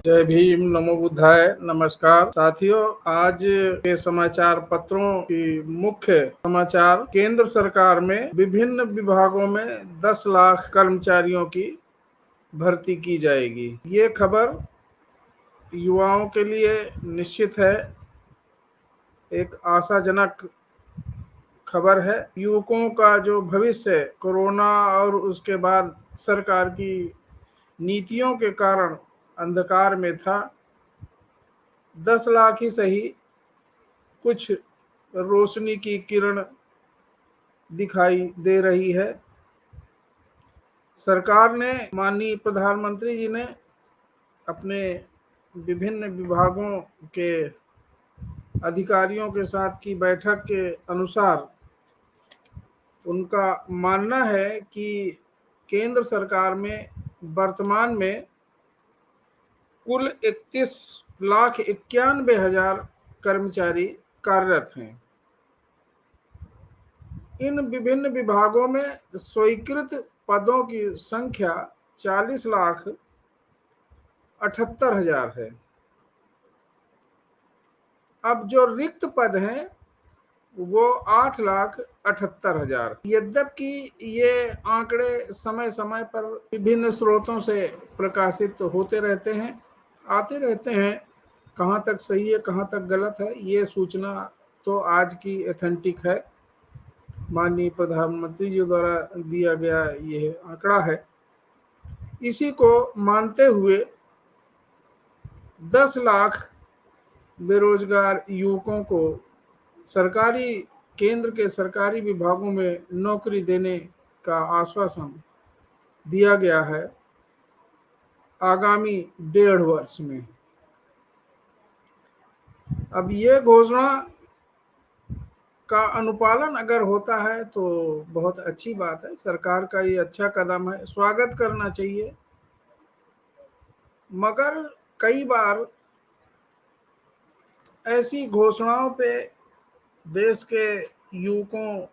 जय भीम, नमो बुद्धाय। नमस्कार साथियों, आज के समाचार पत्रों की मुख्य समाचार। केंद्र सरकार में विभिन्न विभागों में 10 लाख कर्मचारियों की भर्ती की जाएगी। ये खबर युवाओं के लिए निश्चित है एक आशाजनक खबर है। युवकों का जो भविष्य कोरोना और उसके बाद सरकार की नीतियों के कारण अंधकार में था, 10 लाख ही सही कुछ रोशनी की किरण दिखाई दे रही है। सरकार ने, माननीय प्रधानमंत्री जी ने अपने विभिन्न विभागों के अधिकारियों के साथ की बैठक के अनुसार उनका मानना है कि केंद्र सरकार में वर्तमान में कुल 31,91,000 कर्मचारी कार्यरत हैं। इन विभिन्न विभागों में स्वीकृत पदों की संख्या 40,78,000 है। अब जो रिक्त पद हैं वो 8,78,000। यद्यपि ये आंकड़े समय समय पर विभिन्न स्रोतों से प्रकाशित होते रहते हैं, आते रहते हैं, कहाँ तक सही है कहाँ तक गलत है ये सूचना तो आज की ऑथेंटिक है, माननीय प्रधानमंत्री जी द्वारा दिया गया यह आंकड़ा है। इसी को मानते हुए 10 लाख बेरोजगार युवकों को केंद्र के सरकारी विभागों में नौकरी देने का आश्वासन दिया गया है आगामी 1.5 वर्ष में। अब ये घोषणा का अनुपालन अगर होता है तो बहुत अच्छी बात है। सरकार का ये अच्छा कदम है, स्वागत करना चाहिए। मगर कई बार ऐसी घोषणाओं पे देश के युवकों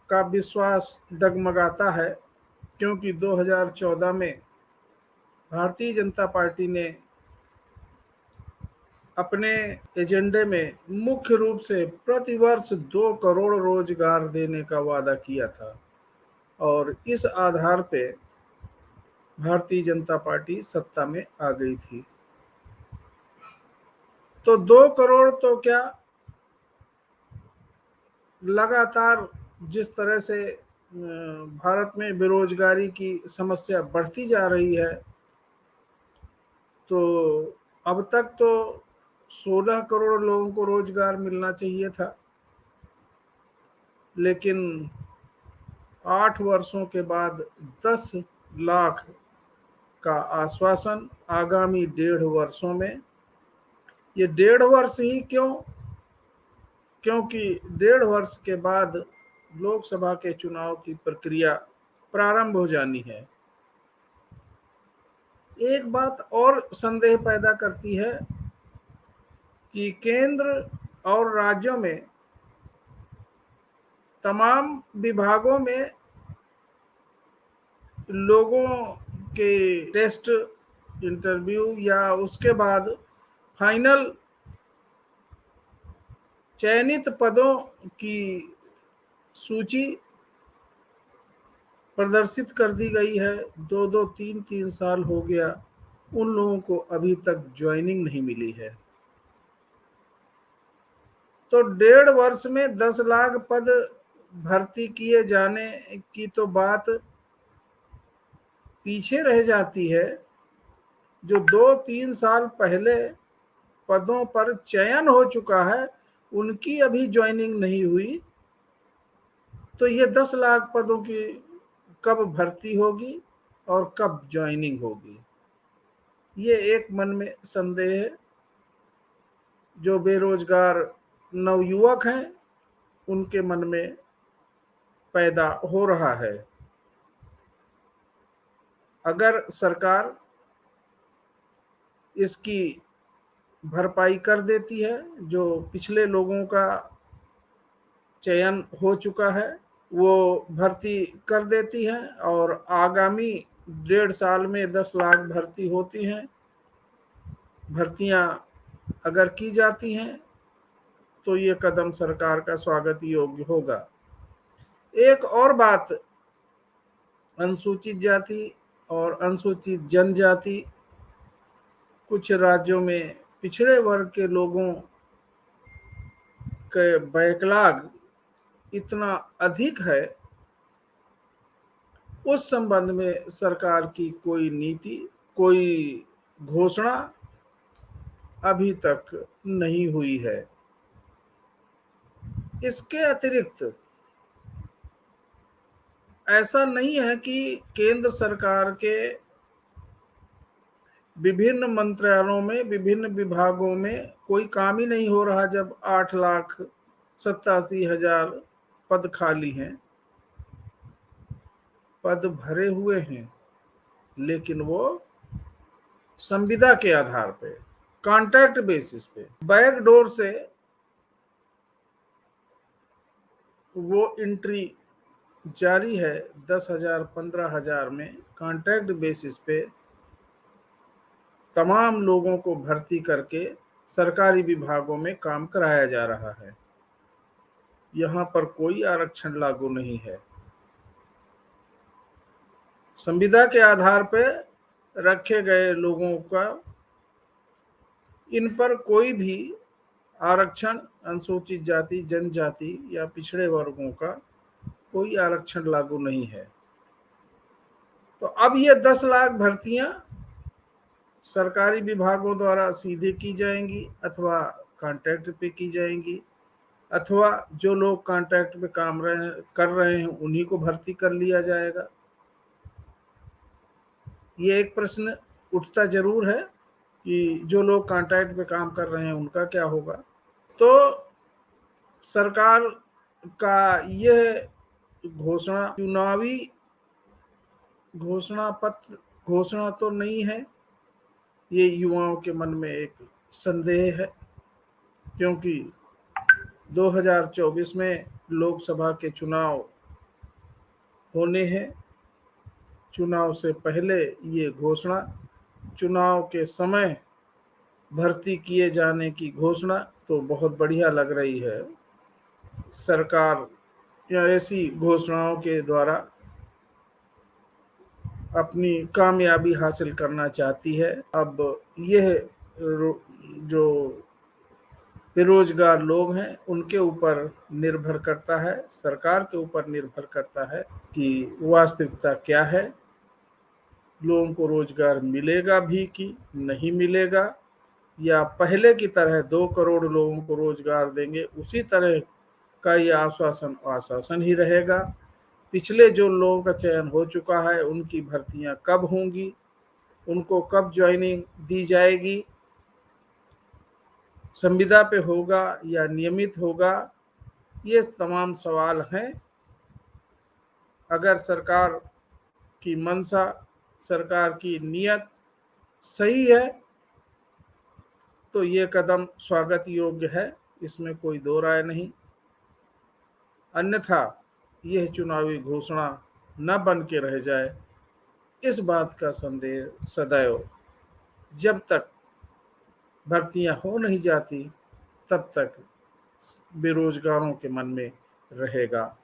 का विश्वास डगमगाता है, क्योंकि 2014 में भारतीय जनता पार्टी ने अपने एजेंडे में मुख्य रूप से प्रतिवर्ष 2 करोड़ रोजगार देने का वादा किया था और इस आधार पे भारतीय जनता पार्टी सत्ता में आ गई थी। तो 2 करोड़ तो क्या, लगातार जिस तरह से भारत में बेरोजगारी की समस्या बढ़ती जा रही है, तो अब तक तो 16 करोड़ लोगों को रोजगार मिलना चाहिए था, लेकिन 8 वर्षों के बाद 10 लाख का आश्वासन आगामी 1.5 वर्षों में। ये 1.5 वर्ष ही क्यों? क्योंकि 1.5 वर्ष के बाद लोकसभा के चुनाव की प्रक्रिया प्रारंभ हो जानी है। एक बात और संदेह पैदा करती है कि केंद्र और राज्यों में तमाम विभागों में लोगों के टेस्ट, इंटरव्यू या उसके बाद फाइनल चयनित पदों की सूची प्रदर्शित कर दी गई है। 2-2, 3-3 साल हो गया, उन लोगों को अभी तक ज्वाइनिंग नहीं मिली है। तो 1.5 वर्ष में 10 लाख पद भर्ती किए जाने की तो बात पीछे रह जाती है। जो 2-3 साल पहले पदों पर चयन हो चुका है उनकी अभी ज्वाइनिंग नहीं हुई, तो ये 10 लाख पदों की कब भर्ती होगी और कब ज्वाइनिंग होगी, ये एक मन में संदेह है। जो बेरोजगार नवयुवक हैं उनके मन में पैदा हो रहा है। अगर सरकार इसकी भरपाई कर देती है, जो पिछले लोगों का चयन हो चुका है वो भर्ती कर देती है और आगामी 1.5 साल में 10 लाख भर्ती होती हैं। भर्तियां अगर की जाती हैं तो ये कदम सरकार का स्वागत योग्य होगा। एक और बात, अनुसूचित जाति और अनुसूचित जनजाति, कुछ राज्यों में पिछड़े वर्ग के लोगों के बैकलॉग इतना अधिक है, उस संबंध में सरकार की कोई नीति, कोई घोषणा अभी तक नहीं हुई है। इसके अतिरिक्त ऐसा नहीं है कि केंद्र सरकार के विभिन्न मंत्रालयों में, विभिन्न विभागों में कोई काम ही नहीं हो रहा जब 8,87,000 पद खाली हैं। पद भरे हुए हैं, लेकिन वो संविदा के आधार पे, कॉन्ट्रैक्ट बेसिस पे, बैकडोर से वो एंट्री जारी है। 10,000, 15,000 में कॉन्ट्रैक्ट बेसिस पे तमाम लोगों को भर्ती करके सरकारी विभागों में काम कराया जा रहा है। यहाँ पर कोई आरक्षण लागू नहीं है। संविदा के आधार पर रखे गए लोगों का, इन पर कोई भी आरक्षण, अनुसूचित जाति, जनजाति या पिछड़े वर्गों का कोई आरक्षण लागू नहीं है। तो अब ये 10 लाख भर्तियां सरकारी विभागों द्वारा सीधे की जाएंगी अथवा कॉन्ट्रैक्ट पे की जाएंगी, अथवा जो लोग कॉन्ट्रैक्ट पे काम कर रहे हैं उन्हीं को भर्ती कर लिया जाएगा। ये एक प्रश्न उठता जरूर है कि जो लोग कॉन्ट्रैक्ट पे काम कर रहे हैं उनका क्या होगा। तो सरकार का यह घोषणा चुनावी घोषणा तो नहीं है। ये युवाओं के मन में एक संदेह है, क्योंकि 2024 में लोकसभा के चुनाव होने हैं। चुनाव से पहले ये घोषणा, चुनाव के समय भर्ती किए जाने की घोषणा तो बहुत बढ़िया लग रही है। सरकार या ऐसी घोषणाओं के द्वारा अपनी कामयाबी हासिल करना चाहती है। अब यह जो बेरोजगार लोग हैं उनके ऊपर निर्भर करता है, सरकार के ऊपर निर्भर करता है कि वास्तविकता क्या है, लोगों को रोजगार मिलेगा भी कि नहीं मिलेगा, या पहले की तरह 2 करोड़ लोगों को रोजगार देंगे उसी तरह का ये आश्वासन ही रहेगा। पिछले जो लोगों का चयन हो चुका है उनकी भर्तियां कब होंगी, उनको कब ज्वाइनिंग दी जाएगी, संविदा पे होगा या नियमित होगा, ये तमाम सवाल हैं। अगर सरकार की मंशा, सरकार की नीयत सही है तो ये कदम स्वागत योग्य है, इसमें कोई दो राय नहीं। अन्यथा यह चुनावी घोषणा न बन के रह जाए, इस बात का संदेह सदैव जब तक भर्तियां हो नहीं जाती तब तक बेरोजगारों के मन में रहेगा।